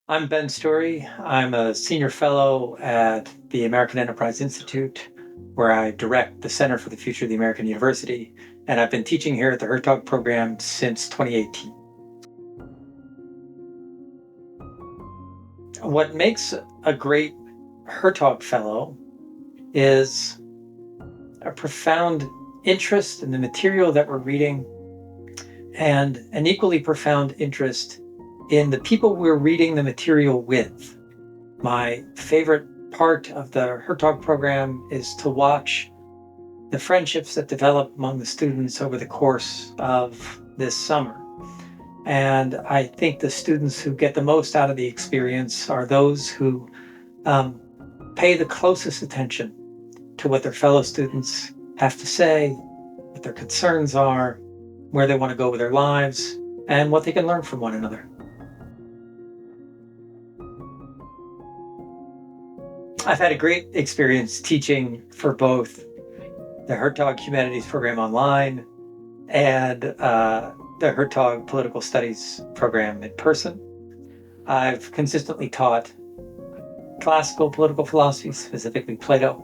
I'm Ben Storey. I'm a senior fellow at the American Enterprise Institute, where I direct the Center for the Future of the American University, and I've been teaching here at the Hertog program since 2018. What makes a great Hertog Fellow is a profound interest in the material that we're reading and an equally profound interest in the people we're reading the material with. My favorite part of the Hertog program is to watch the friendships that develop among the students over the course of this summer. And I think the students who get the most out of the experience are those who um, pay the closest attention to what their fellow students have to say, what their concerns are, where they want to go with their lives, and what they can learn from one another. I've had a great experience teaching for both the Hertog Humanities program online and the Hertog Political Studies program in person. I've consistently taught classical political philosophy, specifically Plato,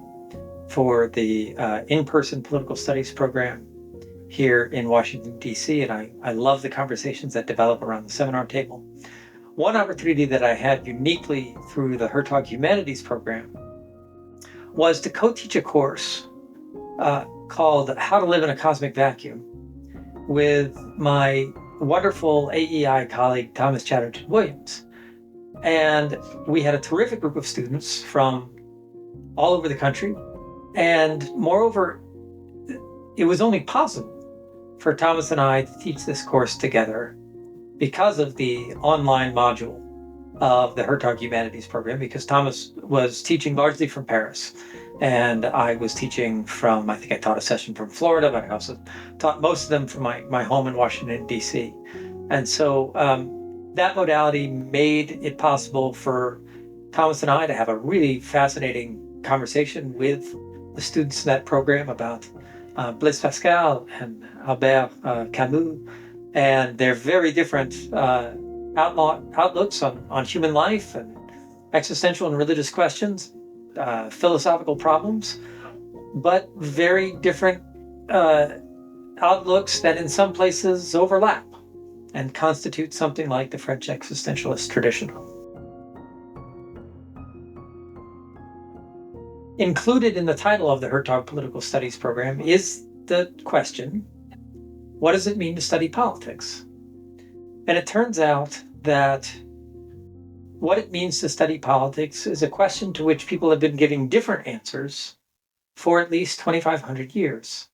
for the in-person political studies program here in Washington, D.C., and I love the conversations that develop around the seminar table. One opportunity that I had uniquely through the Hertog Humanities program was to co-teach a course called How to Live in a Cosmic Vacuum with my wonderful AEI colleague, Thomas Chatterton Williams. And we had a terrific group of students from all over the country. And moreover, it was only possible for Thomas and I to teach this course together because of the online module of the Hertog Humanities program, because Thomas was teaching largely from Paris. And I was teaching from, I think I taught a session from Florida, but I also taught most of them from my home in Washington, D.C. And so that modality made it possible for Thomas and I to have a really fascinating conversation with the students in that program about Blaise Pascal and Albert Camus and their very different outlooks on human life and existential and religious questions, philosophical problems, but very different outlooks that in some places overlap and constitute something like the French existentialist tradition. Included in the title of the Hertog Political Studies program is the question, what does it mean to study politics? And it turns out that what it means to study politics is a question to which people have been giving different answers for at least 2,500 years.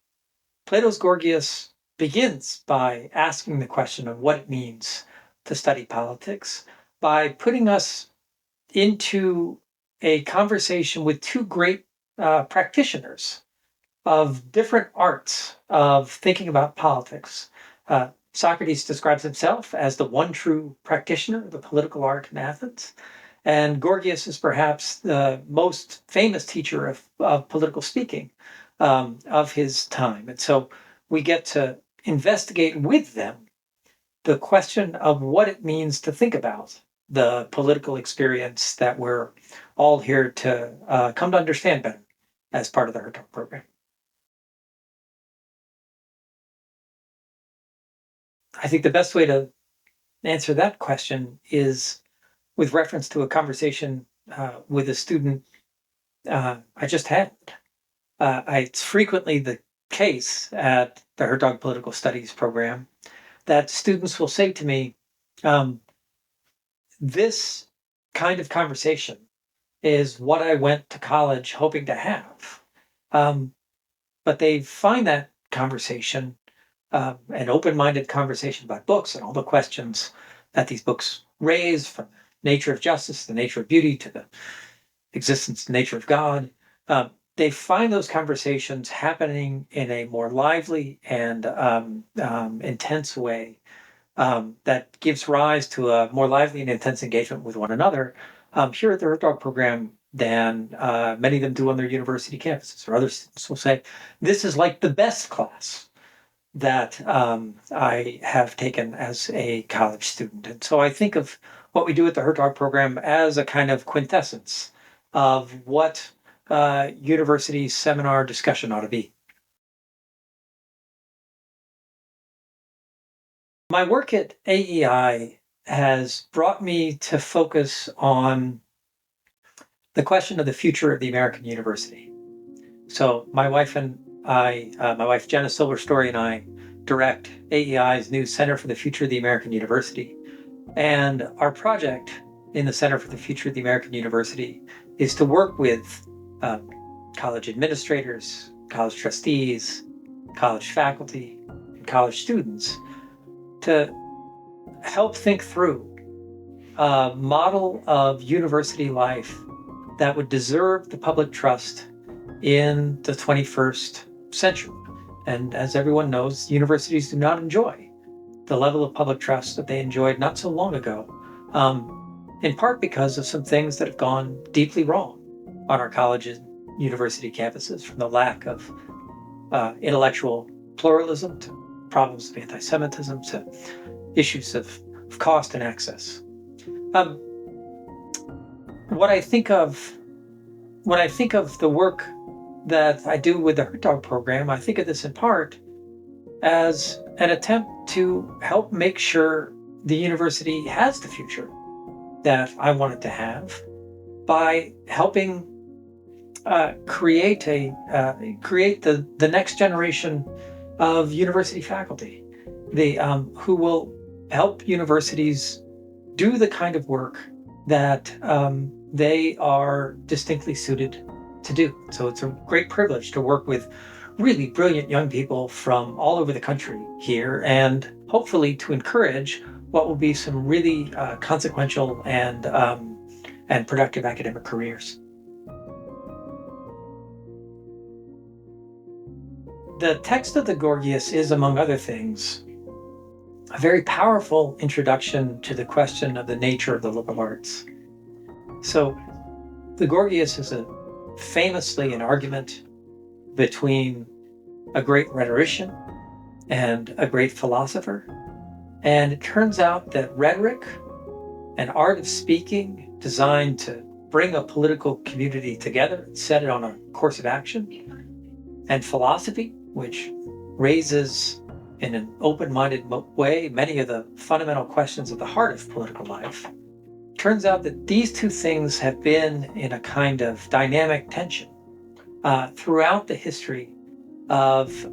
Plato's Gorgias begins by asking the question of what it means to study politics by putting us into a conversation with two great practitioners of different arts of thinking about politics. Socrates describes himself as the one true practitioner of the political art in Athens. And Gorgias is perhaps the most famous teacher of political speaking of his time. And so we get to investigate with them the question of what it means to think about the political experience that we're all here to come to understand better as part of the Hertog program. I think the best way to answer that question is with reference to a conversation with a student I just had. It's frequently the case at the Hertog Political Studies program that students will say to me, this kind of conversation is what I went to college hoping to have. But they find that conversation an open-minded conversation about books and all the questions that these books raise, from the nature of justice, the nature of beauty, to the existence and nature of God. They find those conversations happening in a more lively and intense way that gives rise to a more lively and intense engagement with one another here at the Hertog program than many of them do on their university campuses. Or other students will say, this is like the best class that I have taken as a college student. And so I think of what we do at the Hertog program as a kind of quintessence of what university seminar discussion ought to be. My work at AEI has brought me to focus on the question of the future of the American university. So my wife Jenna Silver-Storey, and I direct AEI's new Center for the Future of the American University. And our project in the Center for the Future of the American University is to work with college administrators, college trustees, college faculty, and college students to help think through a model of university life that would deserve the public trust in the 21st century. And as everyone knows, universities do not enjoy the level of public trust that they enjoyed not so long ago, in part because of some things that have gone deeply wrong on our college and university campuses, from the lack of intellectual pluralism to problems of anti-Semitism to issues of cost and access. When I think of the work that I do with the Hertog program, I think of this in part as an attempt to help make sure the university has the future that I want it to have by helping create the next generation of university faculty, who will help universities do the kind of work that they are distinctly suited to do. So it's a great privilege to work with really brilliant young people from all over the country here, and hopefully to encourage what will be some really consequential and productive academic careers. The text of the Gorgias is, among other things, a very powerful introduction to the question of the nature of the liberal arts. So the Gorgias is famously an argument between a great rhetorician and a great philosopher. And it turns out that rhetoric, an art of speaking designed to bring a political community together and set it on a course of action, and philosophy, which raises in an open-minded way many of the fundamental questions at the heart of political life. Turns out that these two things have been in a kind of dynamic tension throughout the history of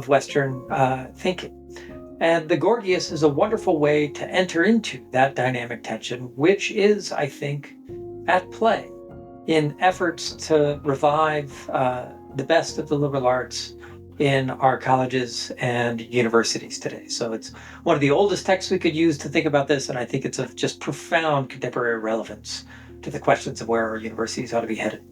Western thinking. And the Gorgias is a wonderful way to enter into that dynamic tension, which is, I think, at play in efforts to revive the best of the liberal arts in our colleges and universities today. So it's one of the oldest texts we could use to think about this, and I think it's of just profound contemporary relevance to the questions of where our universities ought to be headed.